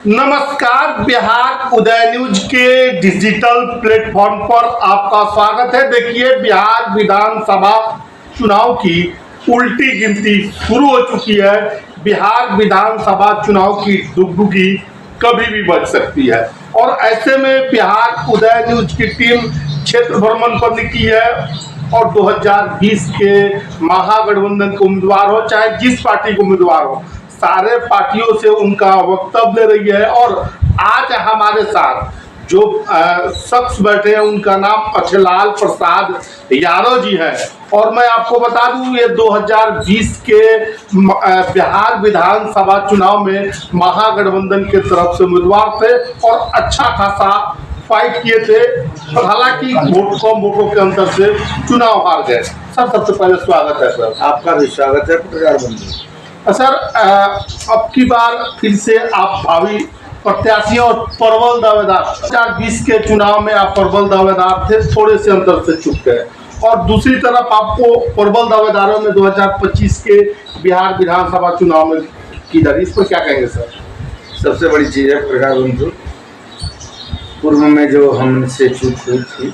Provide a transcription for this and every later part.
नमस्कार, बिहार उदय न्यूज के digital platform पर आपका स्वागत है। देखिए, बिहार विधानसभा चुनाव की उल्टी गिनती शुरू हो चुकी है। बिहार विधानसभा चुनाव की डुगडुगी कभी भी बज सकती है और ऐसे में बिहार उदय न्यूज की टीम क्षेत्र भ्रमण पर निकली है और 2020 के महागठबंधन के उम्मीदवार हो चाहे जिस पार्टी के उम्मीदवार हो, सारे पार्टियों से उनका वक्तव्य ले रही है। और आज हमारे साथ जो शख्स बैठे हैं उनका नाम अखिलाल प्रसाद यादव जी है। और मैं आपको बता दूं, ये 2020 के बिहार विधानसभा चुनाव में महागठबंधन के तरफ से उम्मीदवार थे और अच्छा खासा फाइट किए थे, हालांकि कम वोटों के अंतर से चुनाव हार गए। सर, सबसे पहले स्वागत है। सर, आपका भी स्वागत है पत्रकार बंधु। सर, अब की बार फिर से आप भावी प्रत्याशी और प्रबल दावेदार 2020 के चुनाव में आप प्रबल दावेदार थे, थोड़े से अंतर से चुक गए और दूसरी तरफ आपको प्रबल दावेदारों में 2025 के बिहार विधानसभा चुनाव में किधर, इस पर क्या कहेंगे सर? सबसे बड़ी चीज़ है पत्रकार बंधु, पूर्व में जो हमसे चूक हुई थी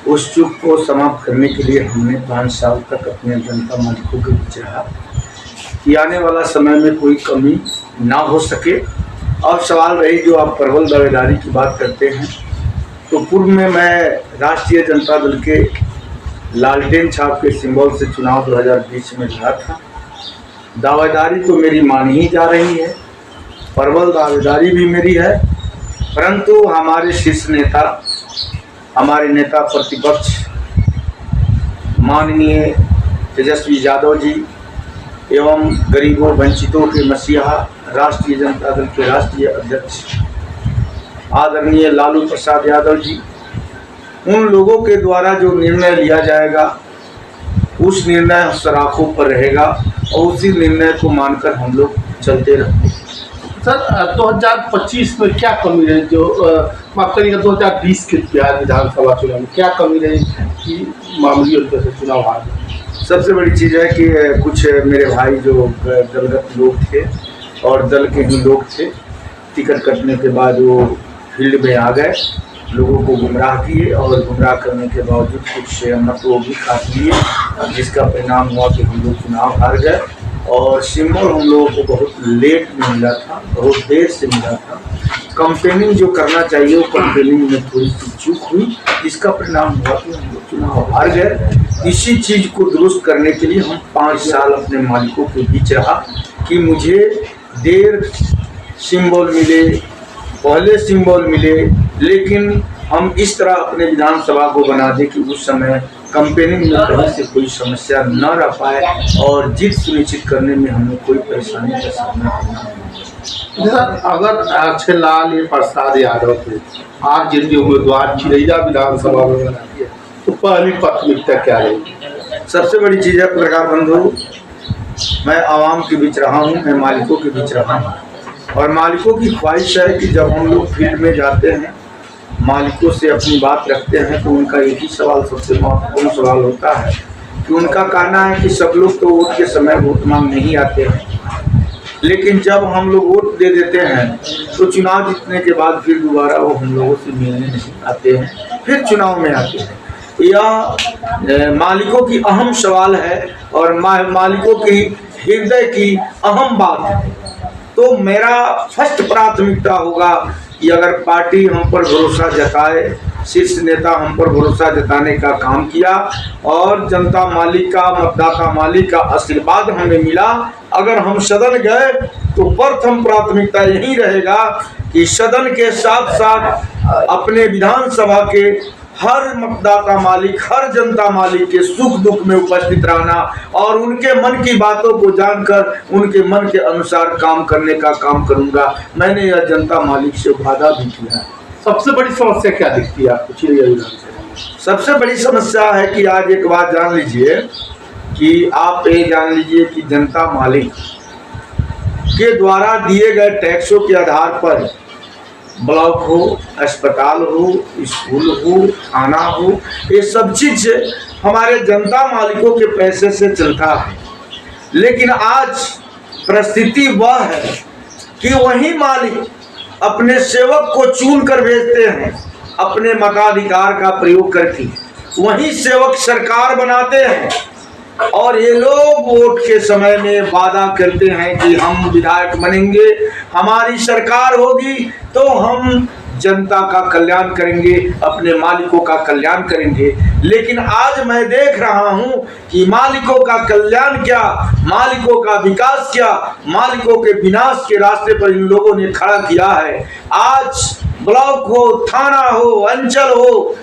उस चूक को समाप्त करने के लिए हमने 5 साल तक अपने जनता मालिकों के बीच रहा कि आने वाला समय में कोई कमी ना हो सके। अब सवाल रही जो आप प्रबल दावेदारी की बात करते हैं, तो पूर्व में मैं राष्ट्रीय जनता दल के लालटेन छाप के सिंबल से चुनाव 2020 में लड़ा था। दावेदारी तो मेरी मानी ही जा रही है, प्रबल दावेदारी भी मेरी है, परंतु हमारे शीर्ष नेता, हमारे नेता प्रतिपक्ष माननीय तेजस्वी यादव जी एवं गरीबों वंचितों के मसीहा राष्ट्रीय जनता दल के राष्ट्रीय अध्यक्ष आदरणीय लालू प्रसाद यादव जी, उन लोगों के द्वारा जो निर्णय लिया जाएगा उस निर्णय सराखों पर रहेगा और उसी निर्णय को मानकर हम लोग चलते रहेंगे। सर, 2025 में क्या कमी रही जो माफ करिएगा 2020 के बिहार विधानसभा चुनाव में क्या कमी रही कि मामूली अंतर से चुनाव हार गए? सबसे बड़ी चीज़ है कि कुछ मेरे भाई जो दलगत लोग थे और दल के ही लोग थे, टिकट कटने के बाद वो फील्ड में आ गए, लोगों को गुमराह किए और गुमराह करने के बावजूद कुछ मत वो भी काट लिए, जिसका परिणाम हुआ कि हम लोग चुनाव हार गए। और सिंबल हम लोगों को बहुत लेट में मिला था, बहुत देर से मिला था। कंपेनिंग जो करना चाहिए वो कंपेनिंग में थोड़ी सी चूक हुई, इसका परिणाम हुआ कि हम लोग चुनाव हार गए। इसी चीज़ को दुरुस्त करने के लिए हम 5 साल अपने मालिकों के बीच रहा कि मुझे देर सिंबल मिले, पहले सिंबल मिले, लेकिन हम इस तरह अपने विधानसभा को बना दें कि उस समय कंपेनिंग में कहीं से कोई समस्या न रह पाए और जीत सुनिश्चित करने में हमें कोई परेशानी का सामना करना नहीं। अगर अखिलाल प्रसाद यादव थे, आप जिनके उम्मीदवार चिरैया विधानसभा में बनाती है, तो पहली प्राथमिकता क्या रहेगी? सबसे बड़ी चीज़ है पत्रकार बंधु, मैं आवाम के बीच रहा हूँ, मैं मालिकों के बीच रहा हूँ और मालिकों की ख्वाहिश है कि जब हम लोग फील्ड में जाते हैं, मालिकों से अपनी बात रखते हैं, तो उनका एक ही सवाल सबसे महत्वपूर्ण सवाल होता है कि उनका कहना है कि सब लोग तो वोट के समय वोट मांगने नहीं आते हैं, लेकिन जब हम लोग वोट दे देते हैं तो चुनाव जीतने के बाद फिर दोबारा वो हम लोगों से मिलने नहीं आते हैं, फिर चुनाव में आते हैं। यह मालिकों की अहम सवाल है और मालिकों की हृदय की अहम बात है। तो मेरा फर्स्ट प्राथमिकता होगा कि अगर पार्टी हम पर भरोसा जताए, शीर्ष नेता हम पर भरोसा जताने का काम किया और जनता मालिक का, मतदाता मालिक का आशीर्वाद हमें मिला, अगर हम सदन गए तो प्रथम प्राथमिकता यही रहेगा कि सदन के साथ साथ अपने विधानसभा के हर मतदाता मालिक, हर जनता मालिक के सुख दुख में उपस्थित रहना और उनके मन की बातों को जानकर उनके मन के अनुसार काम करने का काम करूंगा। मैंने यह जनता मालिक से वादा भी किया है। सबसे बड़ी समस्या क्या दिखती है आपको चिरैया विधानसभा में? सबसे बड़ी समस्या है कि आज एक बात जान लीजिए कि आप ये जान लीजिए कि जनता मालिक के द्वारा दिए गए टैक्सों के आधार पर ब्लॉक हो, अस्पताल हो, स्कूल हो, थाना हो, ये सब चीज हमारे जनता मालिकों के पैसे से चलता है। लेकिन आज परिस्थिति वह है कि वही मालिक अपने सेवक को चुन कर भेजते हैं अपने मताधिकार का प्रयोग करके, वही सेवक सरकार बनाते हैं। और ये लोग वोट के समय में वादा करते हैं कि हम विधायक बनेंगे, हमारी सरकार होगी तो हम जनता का कल्याण करेंगे, अपने मालिकों का कल्याण करेंगे। लेकिन आज मैं देख रहा हूं कि मालिकों का कल्याण क्या, मालिकों का विकास क्या, मालिकों के विनाश के रास्ते पर इन लोगों ने खड़ा किया है। आज ब्लॉक हो, थाना हो, अंचल हो,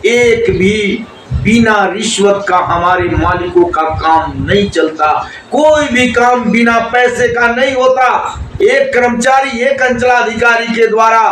एक भी बिना रिश्वत का हमारे मालिकों का काम नहीं चलता। कोई भी काम बिना पैसे का नहीं होता। एक कर्मचारी, एक अंचलाधिकारी के द्वारा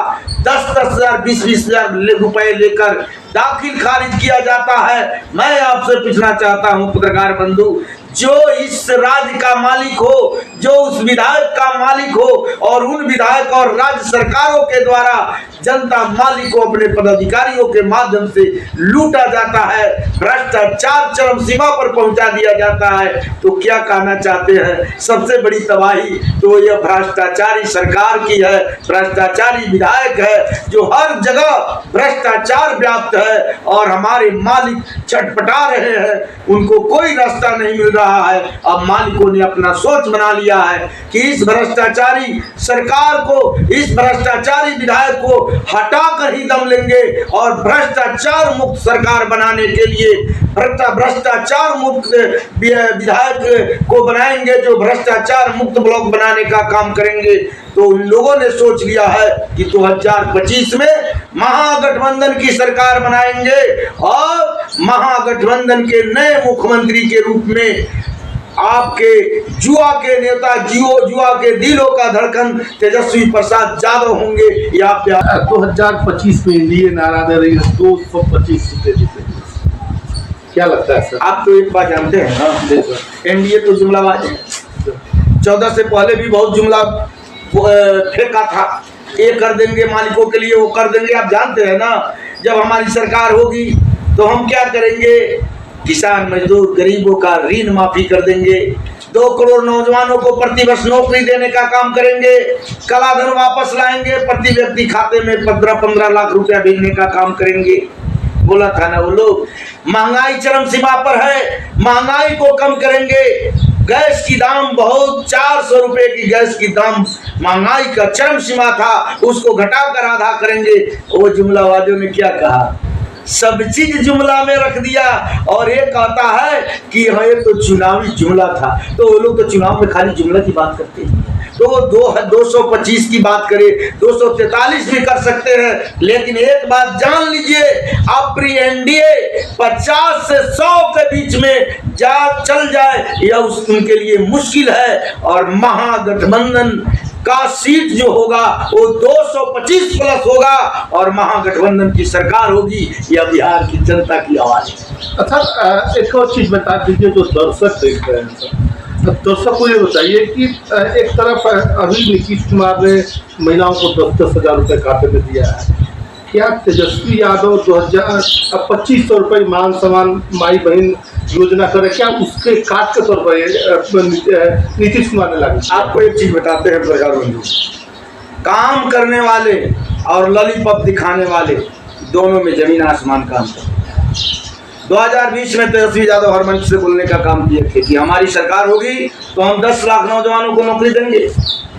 10-10 हजार, 20-20 हजार रुपए लेकर दाखिल खारिज किया जाता है। मैं आपसे पूछना चाहता हूं पत्रकार बंधु, जो इस राज्य का मालिक हो, जो उस विधायक का मालिक हो, और उन विधायक और राज्य सरकारों के द्वारा जनता मालिक को अपने पदाधिकारियों के माध्यम से लूटा जाता है, भ्रष्टाचार चरम सीमा पर पहुंचा दिया जाता है, तो क्या कहना चाहते हैं? सबसे बड़ी तबाही तो यह भ्रष्टाचारी सरकार की है, भ्रष्टाचारी विधायक है, जो हर जगह भ्रष्टाचार व्याप्त है और हमारे मालिक छटपटा रहे हैं, उनको कोई रास्ता नहीं मिल रहा है। अब मालिकों ने अपना सोच बना लिया है कि इस भ्रष्टाचारी सरकार को, इस भ्रष्टाचारी विधायक को हटाकर ही दम लेंगे और भ्रष्टाचार मुक्त सरकार बनाने के लिए भ्रष्टाचार मुक्त विधायक को बनाएंगे, जो भ्रष्टाचार मुक्त ब्लॉक बनाने का काम करेंगे। तो उन लोगों ने सोच लिया है कि 2025 में महागठबंधन की सरकार बनाएंगे और महागठबंधन के नए मुख्यमंत्री के रूप में आपके जुआ के नेता, जुआ के दिलों का धड़कन तेजस्वी प्रसाद यादव होंगे। या 2025 में एनडीए नारा दे रही है 225 सीटें जीतेंगे, क्या लगता है सर? आप तो एक बात जानते हैं ना, एनडीए तो जुमलाबाज है। 14 से पहले भी बहुत जुमला फेंका था, ये कर देंगे मालिकों के लिए, वो कर देंगे। आप जानते हैं ना, जब हमारी सरकार होगी तो हम क्या करेंगे, किसान मजदूर गरीबों का ऋण माफी कर देंगे, 2 करोड़ नौजवानों को प्रतिवर्ष नौकरी देने का काम करेंगे, कालाधन वापस लाएंगे, प्रति व्यक्ति खाते में 15-15 लाख रुपया भेजने का काम करेंगे। बोला था ना वो लोग। महंगाई चरम सीमा पर है, महंगाई को कम करेंगे। गैस की दाम बहुत, 400 रुपए की गैस की दाम महंगाई का चरम सीमा था, उसको घटाकर आधा करेंगे। वो जुमलाबाजों ने क्या कहा, सब चीज जुमला में रख दिया और ये कहता है कि ये तो चुनावी जुमला था। तो वो लोग तो चुनाव में खाली जुमला की बात करते हैं। तो 225 की बात करें, 243 भी कर सकते हैं, लेकिन एक बात जान लीजिए, अपनी एनडीए 50 से 100 के बीच में चल जाए यह उनके लिए मुश्किल है। और महागठबंधन का सीट जो होगा वो 225 प्लस होगा और महागठबंधन की सरकार होगी। यह बिहार की जनता की आवाज है। अच्छा, एक और चीज बता दीजिए, जो दर्शक देख रहे हैं सर, दर्शक को ये बताइए कि एक तरफ अभी नीतीश कुमार ने महिलाओं को 10-10 हजार रुपये खाते में दिया है, क्या तेजस्वी यादव 2500 रुपये मान सम्मान माई बहन योजना करे, क्या उसके काट के तौर पर नीतीश कुमार ने लागू? आपको एक चीज बताते हैं प्रकार बंधु, काम करने वाले और लॉलीपॉप दिखाने वाले दोनों में जमीन आसमान का अंतर। 2020 में तेजस्वी यादव हर मंच से बोलने का काम किए थे कि हमारी सरकार होगी तो हम 10 लाख नौजवानों को नौकरी देंगे,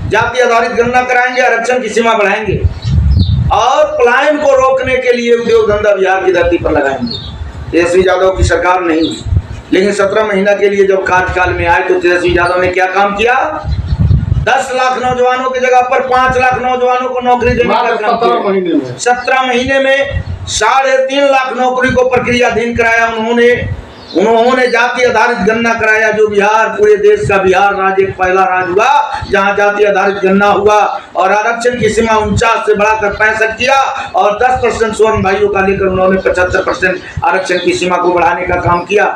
जाति आधारित गणना कराएंगे, आरक्षण की सीमा बढ़ाएंगे और पलायन को रोकने के लिए उद्योग धंधा बिहार की धरती पर लगाएंगे। तेजस्वी यादव की सरकार नहीं हुई, लेकिन 17 महीना के लिए जब कार्यकाल में आए तो तेजस्वी यादव ने क्या काम किया, 10 लाख नौजवानों की जगह पर 5 लाख नौजवानों को नौकरी देने का काम किया। 17 महीने में 3.5 लाख नौकरी को प्रक्रियाधीन कराया उन्होंने जाति आधारित गणना कराया, जो बिहार, पूरे देश का बिहार राज्य एक पहला राज्य हुआ जहां जाति आधारित गणना हुआ। और आरक्षण की सीमा 49 से बढ़ाकर 65 किया और 10% स्वर्ण भाइयों का लेकर उन्होंने 75% आरक्षण की सीमा को बढ़ाने का काम किया।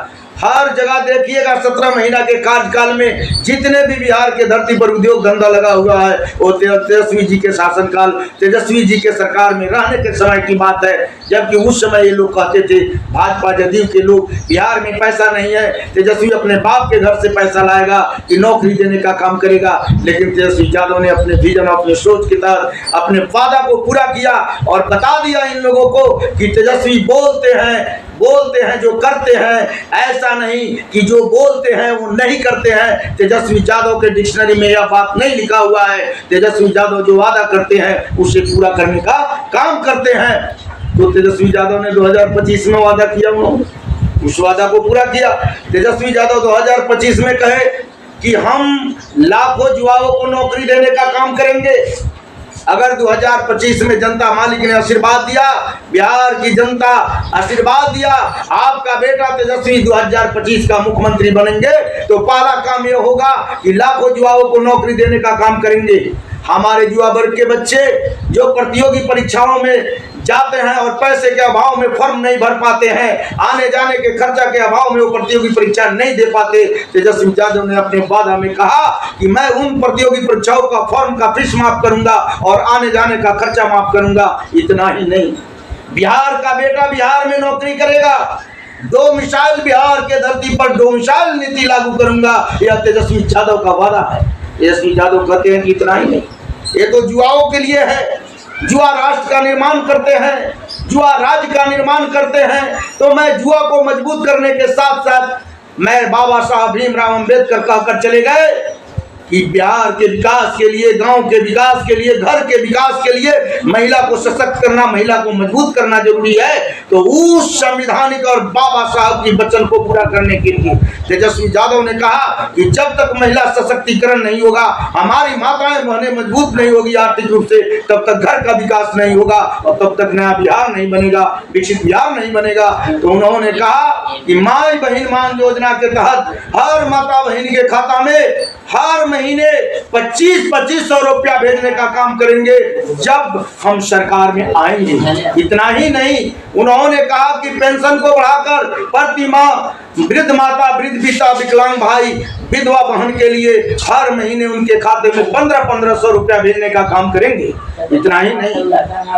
हर जगह देखिएगा 17 महीना के कार्यकाल में जितने भी बिहार के धरती पर उद्योग धंधा लगा हुआ है वो तेजस्वी जी के शासनकाल, तेजस्वी जी के सरकार में रहने के समय की बात है। जबकि उस समय ये लोग कहते थे, भाजपा जदयू के लोग, बिहार में पैसा नहीं है, तेजस्वी अपने बाप के घर से पैसा लाएगा कि नौकरी देने का काम करेगा। लेकिन तेजस्वी यादव ने अपने विजन, अपने सोच के तहत अपने वादा को पूरा किया और बता दिया इन लोगों को कि तेजस्वी बोलते हैं जो करते हैं, ऐसा नहीं कि जो बोलते हैं वो नहीं करते हैं। तेजस्वी यादव के डिक्शनरी में यह बात नहीं लिखा हुआ है। तेजस्वी यादव जो वादा करते हैं उसे पूरा करने का काम करते हैं। तो तेजस्वी यादव ने 2025 में वादा किया, उन्होंने उस वादा को पूरा किया। तेजस्वी यादव 2025 में कहे कि हम लाखों युवाओं को नौकरी देने का काम करेंगे। अगर 2025 में जनता मालिक ने आशीर्वाद दिया, बिहार की जनता आशीर्वाद दिया, आपका बेटा तेजस्वी 2025 का मुख्यमंत्री बनेंगे, तो पहला काम यह होगा कि लाखों युवाओं को नौकरी देने का काम करेंगे। हमारे युवा वर्ग के बच्चे जो प्रतियोगी परीक्षाओं में जाते हैं और पैसे के अभाव में फॉर्म नहीं भर पाते हैं, आने जाने के खर्चा के अभाव में वो प्रतियोगी परीक्षा नहीं दे पाते, तेजस्वी यादव ने अपने वादा में कहा कि मैं उन प्रतियोगी परीक्षाओं का फॉर्म का फीस माफ करूंगा और आने जाने का खर्चा माफ करूंगा। इतना ही नहीं, बिहार का बेटा बिहार में नौकरी करेगा। डोमिसाइल बिहार के धरती पर डोमिसाइल नीति लागू करूंगा, यह तेजस्वी यादव का वादा है। तेजस्वी यादव कहते हैं कि इतना ही नहीं, ये तो युवाओं के लिए है। युवा राष्ट्र का निर्माण करते हैं, युवा राज्य का निर्माण करते हैं। तो मैं युवा को मजबूत करने के साथ साथ मैं बाबा साहब भीमराव अंबेडकर कहकर चले गए कि बिहार के विकास के लिए, गांव के विकास के लिए, घर के विकास के लिए महिला को सशक्त करना, महिला को मजबूत करना जरूरी है। तो उस संविधानिक और बाबा साहब की वचन को पूरा करने के लिए तेजस्वी यादव ने कहा कि जब तक महिला सशक्तिकरण नहीं होगा, हमारी माताएं बहनें मजबूत नहीं होगी आर्थिक रूप से, तब तक घर का विकास नहीं होगा और तब तक नया बिहार नहीं बनेगा, विकसित बिहार नहीं बनेगा। तो उन्होंने कहा कि माई बहन मान योजना के तहत हर माता बहन के खाता में हर महीने 2500 रुपया भेजने का काम करेंगे जब हम सरकार में आएंगे। इतना ही नहीं, उन्होंने कहा कि पेंशन को बढ़ाकर प्रति माह वृद्ध माता, वृद्ध पिता, विकलांग भाई, विधवा बहन के लिए हर महीने उनके खाते में 1500 रुपया भेजने का काम करेंगे। इतना ही नहीं,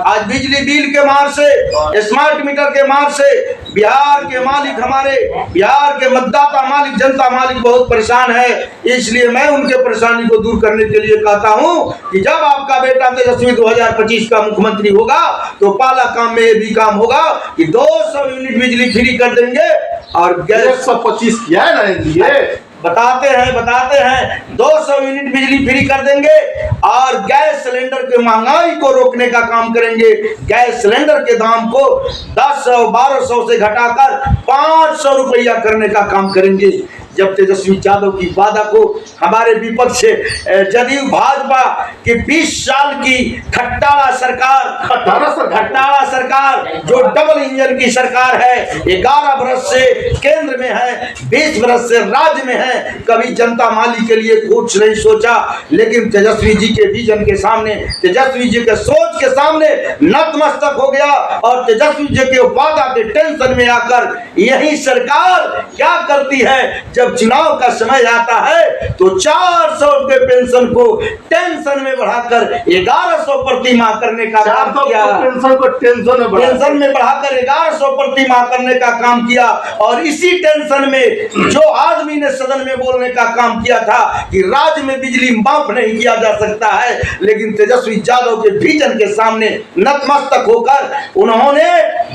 आज बिजली बिल के मार से, स्मार्ट मीटर के मार से बिहार के मालिक, हमारे बिहार के मतदाता मालिक, जनता मालिक बहुत परेशान है। इसलिए मैं उनके परेशानी को दूर करने के लिए कहता हूं कि जब आपका बेटा तेजस्वी 2025 का मुख्यमंत्री होगा तो पहला काम में ये भी काम होगा कि 200 यूनिट बिजली फ्री कर देंगे और गैस 125 किया है ना ये बताते हैं 200 यूनिट बिजली फ्री कर देंगे और गैस सिलेंडर के महंगाई को रोकने का काम करेंगे। गैस सिलेंडर के दाम को 1000-1200 से घटाकर 500 रुपया करने का काम करेंगे। जब तेजस्वी यादव की वादा को हमारे विपक्ष जदयू भाजपा की 20 साल की खट्टाला सरकार जो डबल इंजन की सरकार है, 11 वर्ष से केंद्र में है, 20 वर्ष से राज्य में है, कभी जनता माली के लिए कुछ नहीं सोचा। लेकिन तेजस्वी जी के विजन के सामने, तेजस्वी जी के सोच के सामने नतमस्तक हो गया और तेजस्वी जी के वादा के टेंशन में आकर यही सरकार क्या करती है, जब चुनाव का समय आता है तो 400 के पेंशन को टेंशन में बढ़ाकर 1100 प्रति माह करने का काम किया। टेंशन में बढ़ाकर 1100 प्रति माह करने का काम किया और इसी टेंशन में जो आदमी ने सदन में बोलने का काम किया था कि राज्य में बिजली माफ नहीं किया जा सकता है, लेकिन तेजस्वी यादव के विजन के सामने नतमस्तक होकर उन्होंने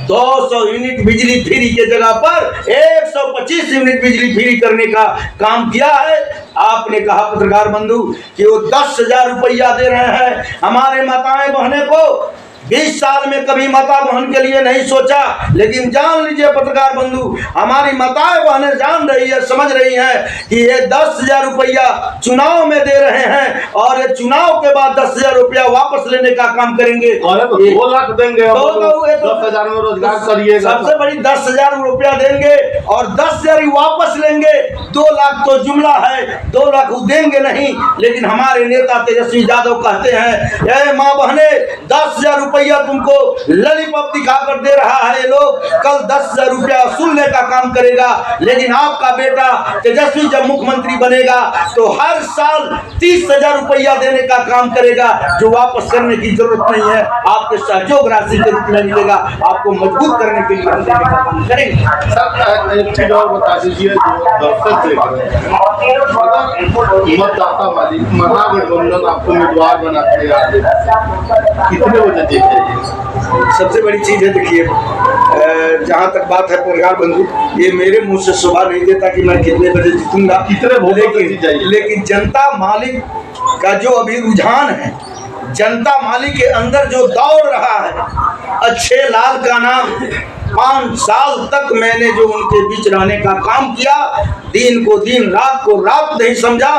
200 यूनिट बिजली फ्री के जगह पर 125 यूनिट बिजली फ्री करने का काम किया है। आपने कहा पत्रकार बंधु कि वो 10,000 रुपया दे रहे हैं हमारे माताएं बहने को। 20 साल में कभी माता बहन के लिए नहीं सोचा, लेकिन जान लीजिए पत्रकार बंधु, हमारी माताएं बहनें जान रही है, समझ रही हैं कि ये 10,000 रुपया चुनाव में दे रहे हैं और ये चुनाव के बाद 10,000 रुपया वापस लेने का काम करेंगे। 2 लाख देंगे, 10,000 में रोजगार करिए, सबसे बड़ी 10,000 रुपया देंगे और 10,000 वापस लेंगे। 2 लाख तो जुमला है, 2 लाख देंगे नहीं। लेकिन हमारे नेता तेजस्वी यादव कहते हैं, माँ बहने 10,000 रुपया तुमको लॉलीपॉप दिखाकर दे रहा है ये लोग, कल 10,000 रुपया वसूलने का काम करेगा। लेकिन आपका बेटा तेजस्वी जब मुख्यमंत्री बनेगा तो हर साल 30,000 रुपया देने का काम करेगा, जो वापस करने की जरूरत नहीं है, आपके सहयोग राशि के रूप में मिलेगा। आपको मजबूत करने के लिए हम देने का काम करेंगे। सर एक चीज और बता दीजिए, जो दर्शक देख रहे हैं, मतदाता मालिक महागठबंधन आपको उम्मीदवार बनाते हैं, कितने बजे देखेंगे? सबसे बड़ी चीज है, देखिए जहाँ तक बात है पत्रकार बंधु, ये मेरे मुंह से शोभा नहीं देता कि मैं कितने बजे जीतूंगा, कितने वोटों से जीत जाएगी। लेकिन जनता मालिक का जो अभी रुझान है, जनता मालिक के अंदर जो दौड़ रहा है, अच्छे लाल का नाम 5 साल तक मैंने जो उनके बीच रहने का काम किया, दिन को दिन रात को रात नहीं समझा।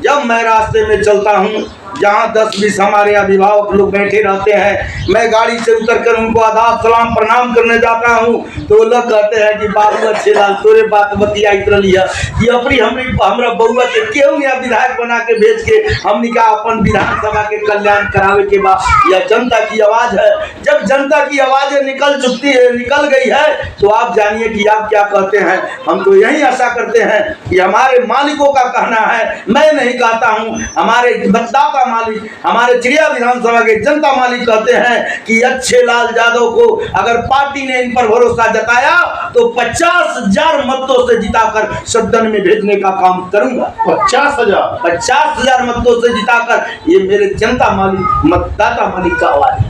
जब मैं रास्ते में चलता हूँ, जहाँ 10-20 हमारे अभिभावक लोग बैठे रहते हैं, मैं गाड़ी से उतरकर उनको आदाब सलाम प्रणाम करने जाता हूँ, तो लोग कहते हैं कि बाबू अच्छे लाल तोरे बात बतिया इतर लिया कि अपनी हमरा बउआ के क्यों नहीं विधायक बना के भेज के हमने का अपन विधानसभा के कल्याण करावे के बाद। यह जनता की आवाज है, जब जनता की आवाजें निकल गई है तो आप जानिए कि आप क्या कहते हैं। हम तो यही आशा करते हैं कि हमारे मालिकों का कहना है, मैं नहीं कहता हूँ, हमारे मतदाता मालिक, हमारे चिड़िया विधानसभा के जनता मालिक कहते हैं कि अच्छे लाल यादव को अगर पार्टी ने इन पर भरोसा जताया तो 50,000 मतों से जिताकर सदन में भेजने का काम करूंगा। 50,000 मतों से जिताकर, ये मेरे जनता मालिक मतदाता मालिक का आवाज है।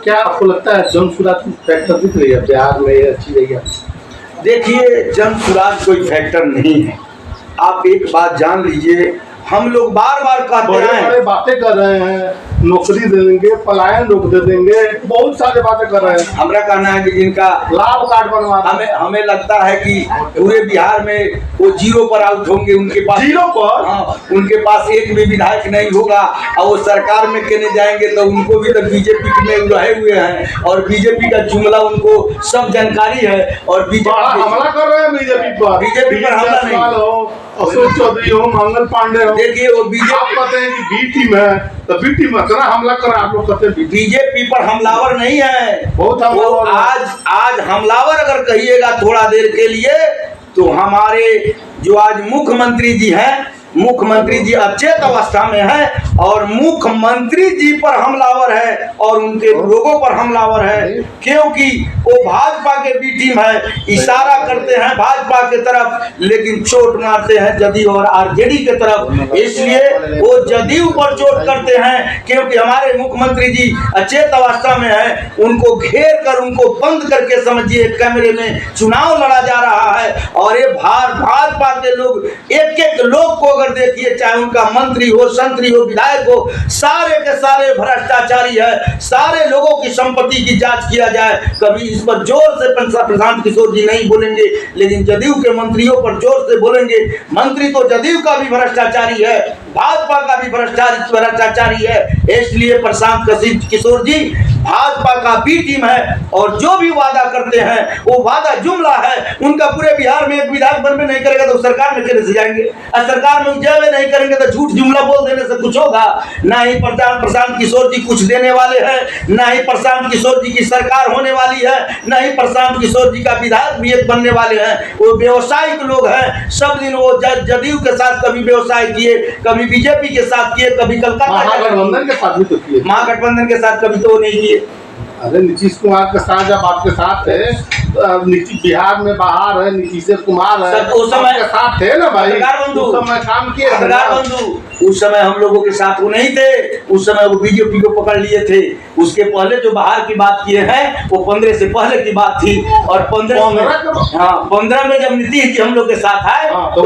क्या आपको लगता है जन सुराज की फैक्टर दिख रही है बिहार में, अच्छी रही है? देखिए, जन सुराज कोई फैक्टर नहीं है। आप एक बात जान लीजिए, हम लोग बार बार कहते हैं, बड़े बातें कर रहे हैं, नौकरी दे देंगे, पलायन रोक दे देंगे, बहुत सारे बातें कर रहे हैं। हमारा कहना है कि जिनका लाभ कार्ड बनवा, हमें लगता है कि पूरे बिहार में वो 0 पर आउट होंगे। उनके पास 0 पर, हाँ, उनके पास एक भी विधायक नहीं होगा और वो सरकार में कहने जाएंगे तो उनको भी तो बीजेपी में रहे हुए हैं और बीजेपी का जुमला उनको सब जानकारी है। और बीजेपी हमला कर रहे हैं बीजेपी पर हमला नहीं, अशोक चौधरी हो, मंगल पांडे हो, देखिए वो बीजेपी कहते हैं कि बी टीम है, तो बी टीम में इतना हमला कर, आप लोग कहते हैं बीजेपी पर हमलावर नहीं है, बहुत हमलावर। आज हमलावर अगर कहिएगा थोड़ा देर के लिए, तो हमारे जो आज मुख्यमंत्री जी हैं, मुख्यमंत्री जी अचेत अवस्था में है और मुख्यमंत्री जी पर हमलावर है और उनके लोगों पर हमलावर है, क्योंकि वो भाजपा के बी टीम है। इशारा करते हैं भाजपा के तरफ, लेकिन चोट मारते हैं जदयू और आरजेडी के तरफ। इसलिए वो जदयू पर चोट करते हैं, क्योंकि हमारे मुख्यमंत्री जी अचेत अवस्था में है। उनको घेर कर, उनको बंद करके समझिए कैमरे में चुनाव लड़ा जा रहा है। और ये भाजपा के लोग, एक लोग को अगर देखिए, चाहे उनका मंत्री हो, संतरी हो, विधायक हो, सारे के सारे भ्रष्टाचारी है। सारे लोगों की संपत्ति की जांच किया जाए, कभी इस पर जोर से प्रशांत किशोर जी नहीं बोलेंगे, लेकिन जदयू के मंत्रियों पर जोर से बोलेंगे। मंत्री तो जदयू का भी भ्रष्टाचारी है, भाजपा का भी भ्रष्टाचारी है। इसलिए प्रशांत किशोर जी भाजपा का बी टीम है और जो भी वादा करते हैं वो वादा जुमला है। उनका पूरे बिहार में एक विधायक बन में नहीं करेगा तो सरकार में कैसे जाएंगे, और सरकार में जब नहीं करेंगे तो झूठ जुमला बोल देने से कुछ होगा? ना ही प्रशांत किशोर जी कुछ देने वाले हैं, ना ही प्रशांत किशोर जी की सरकार होने वाली है, ना ही प्रशांत किशोर जी का विधायक भी एक बनने वाले हैं। वो व्यवसायिक लोग हैं। सब दिन वो जदयू के साथ कभी व्यवसाय किए, कभी बीजेपी के साथ किए, कभी कलकत्ता महागठबंधन के साथ भी तो किए, महागठबंधन के साथ कभी तो नहीं किए। अरे नीतीश कुमार के साथ जब आपके साथ है, नीतीश बिहार में बाहर है, नीतीश कुमार है, उस समय के साथ थे ना भाई, उस समय काम किए। उस समय हम लोगों के साथ वो नहीं थे, उस समय वो बीजेपी को पकड़ लिए थे। उसके पहले जो बाहर की बात किए हैं वो 15 से पहले की बात थी। और 15 में जब नीतीश जी हम लोग के साथ आए तो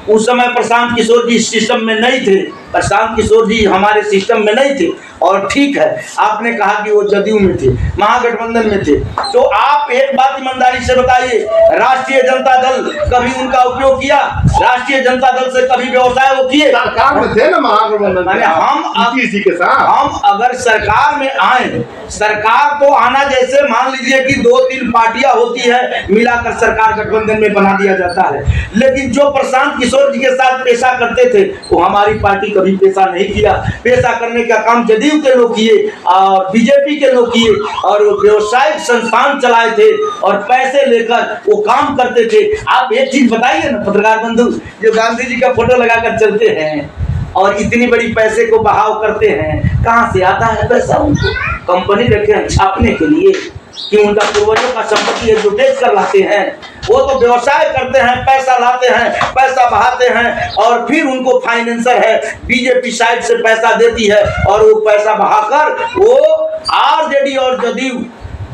उस समय प्रशांत किशोर जी सिस्टम में नहीं थे, प्रशांत किशोर जी हमारे सिस्टम में नहीं थे। और ठीक है, आपने कहा कि वो जदयू में थे, महागठबंधन में थे, तो आप एक बात ईमानदारी से बताइए, राष्ट्रीय जनता दल कभी उनका उपयोग किया? राष्ट्रीय जनता दल से कभी व्यवसाय वो किए? सरकार में थे ना महागठबंधन, हम इसी के साथ अगर सरकार में आए, सरकार तो आना जैसे मान लीजिए कि 2-3 पार्टियां होती है, मिलाकर सरकार गठबंधन में बना दिया जाता है। लेकिन जो प्रशांत किशोर जी के साथ पेशा करते थे वो हमारी पार्टी कभी पेशा नहीं किया। पेशा करने का काम जदयू के लोग किए और बीजेपी के लोग किए और वो व्यवसायिक संस्थान चलाए थे और पैसे लेकर वो काम करते थे। आप एक चीज बताइए ना पत्रकार बंधु, जो गांधी जी का फोटो लगाकर चलते हैं और इतनी बड़ी पैसे को बहाव करते हैं, कहां से आता है पैसा? उनको कंपनी रखे हैं छापने के लिए कि उनका पूर्वजों का संपत्ति है जो बेच कर लाते हैं। वो तो व्यवसाय करते हैं, पैसा लाते हैं, पैसा बहाते हैं और फिर उनको फाइनेंसर है बीजेपी साइड से पैसा देती है और वो पैसा बहाकर वो आरजेडी और जदयू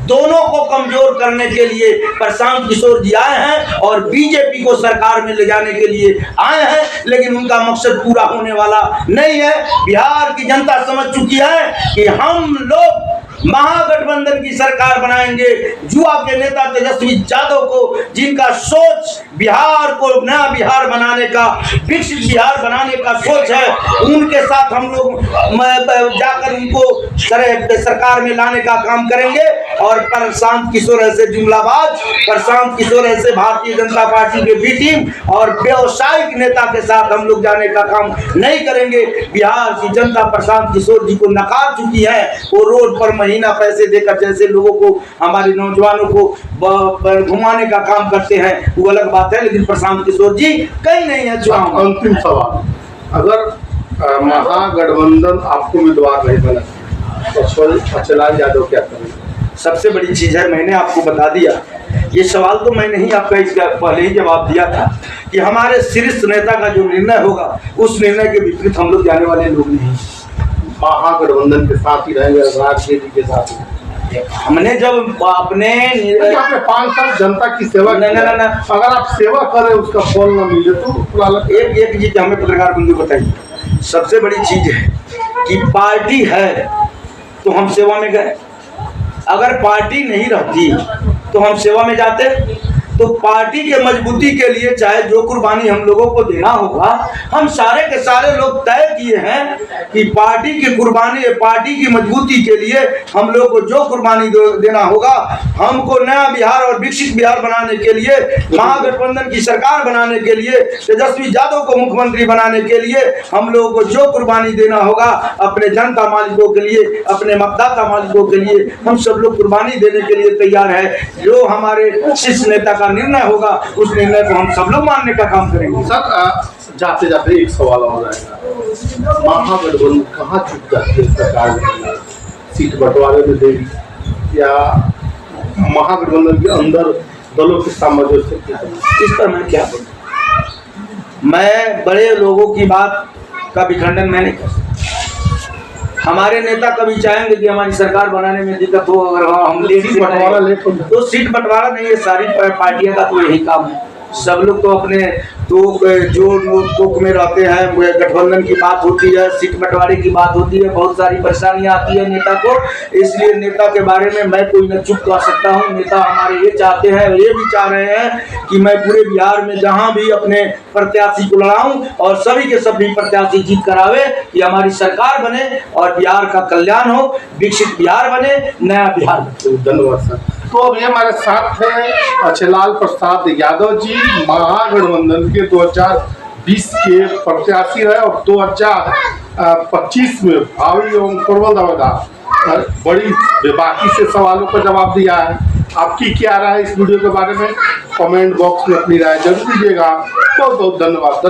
दोनों को कमजोर करने के लिए प्रशांत किशोर जी आए हैं और बीजेपी को सरकार में ले जाने के लिए आए हैं। लेकिन उनका मकसद पूरा होने वाला नहीं है। बिहार की जनता समझ चुकी है कि हम लोग महागठबंधन की सरकार बनाएंगे। युवा के नेता तेजस्वी यादव को, जिनका सोच बिहार को नया बिहार बनाने का, विकसित बिहार बनाने का सोच है, उनके साथ हम लोग जाकर उनको सरकार में लाने का काम करेंगे। और प्रशांत किशोर ऐसे जुमलाबाज, प्रशांत किशोर ऐसे भारतीय जनता पार्टी के बी टीम और व्यवसायिक नेता के साथ हम लोग जाने का काम नहीं करेंगे। बिहार की जनता प्रशांत किशोर जी को नकार चुकी है। वो रोड पर महीना पैसे देकर जैसे लोगों को, हमारे नौजवानों को घुमाने का काम करते हैं, वो अलग बात है। लेकिन प्रशांत किशोर जी कहीं नहीं है। जो अंतिम सवाल, अगर महागठबंधन आपको उम्मीदवार नहीं बना तो अचलाल यादव क्या करेंगे? सबसे बड़ी चीज है, मैंने आपको बता दिया, ये सवाल तो मैं नहीं आपका इसका पहले ही जवाब दिया था कि हमारे शीर्ष नेता का जो निर्णय होगा उस निर्णय के विपरीत हम लोग जाने वाले लोग नहीं। महागठबंधन के साथ ही रहेंगे, राजनीति के साथ ही। हमने जब अपने 5 साल जनता की सेवा न, अगर आप सेवा करें उसका फल न मिले तो एक चीज हमें पत्रकार बंधु बताइए, सबसे बड़ी चीज है कि पार्टी है तो हम सेवा में गए। अगर पार्टी नहीं रहती तो हम सेवा में जाते। तो पार्टी के मजबूती के लिए चाहे जो कुर्बानी हम लोगों को देना होगा, हम सारे के सारे लोग तय किए हैं कि पार्टी की कुर्बानी, पार्टी की मजबूती के लिए हम लोग को जो कुर्बानी देना होगा, हमको नया बिहार और विकसित बिहार बनाने के लिए, महागठबंधन की सरकार बनाने के लिए, तेजस्वी यादव को मुख्यमंत्री बनाने के लिए हम लोगों को जो कुर्बानी देना होगा, अपने जनता मालिकों के लिए, अपने मतदाता मालिकों के लिए हम सब लोग कुर्बानी देने के लिए तैयार है। जो हमारे शीर्ष नेता निर्णय होगा उस निर्णय को हम सब लोग मानने का काम करेंगे। सर जाते जाते एक सवाल और आएगा, महागठबंधन कहाँ चुप जाती है सरकार में? सीट बंटवारे में देरी या महागठबंधन के अंदर दलों के सामंजस्य? इस पर मैं क्या बोलूं? मैं बड़े लोगों की बात का विखंडन मैं नहीं कर सकता। हमारे नेता कभी चाहेंगे कि हमारी सरकार बनाने में दिक्कत हो, अगर हम लेट तो सीट बंटवारा नहीं है, सारी पार्टियों का तो यही काम है। सब लोग तो अपने तो जो लोग में रहते हैं, गठबंधन की बात होती है, सीट बंटवारे की बात होती है, बहुत सारी परेशानियां आती है नेता को। इसलिए नेता के बारे में मैं कोई न चुप कर सकता हूं। नेता हमारे ये चाहते हैं, ये भी चाह रहे हैं कि मैं पूरे बिहार में जहां भी अपने प्रत्याशी को लड़ाऊं और सभी के सभी प्रत्याशी जीत करावे, कि हमारी सरकार बने और बिहार का कल्याण हो, विकसित बिहार बने, नया बिहार बने। धन्यवाद सर। तो अब ये हमारे साथ है अचलाल प्रसाद यादव जी, महागठबंधन के 2020 के प्रत्याशी रहे और 2025 में भावी एवं प्रबल दावेदार। बड़ी बेबाकी से सवालों का जवाब दिया है। आपकी क्या राय इस वीडियो के बारे में? कमेंट बॉक्स में अपनी राय जरूर दीजिएगा। बहुत बहुत धन्यवाद।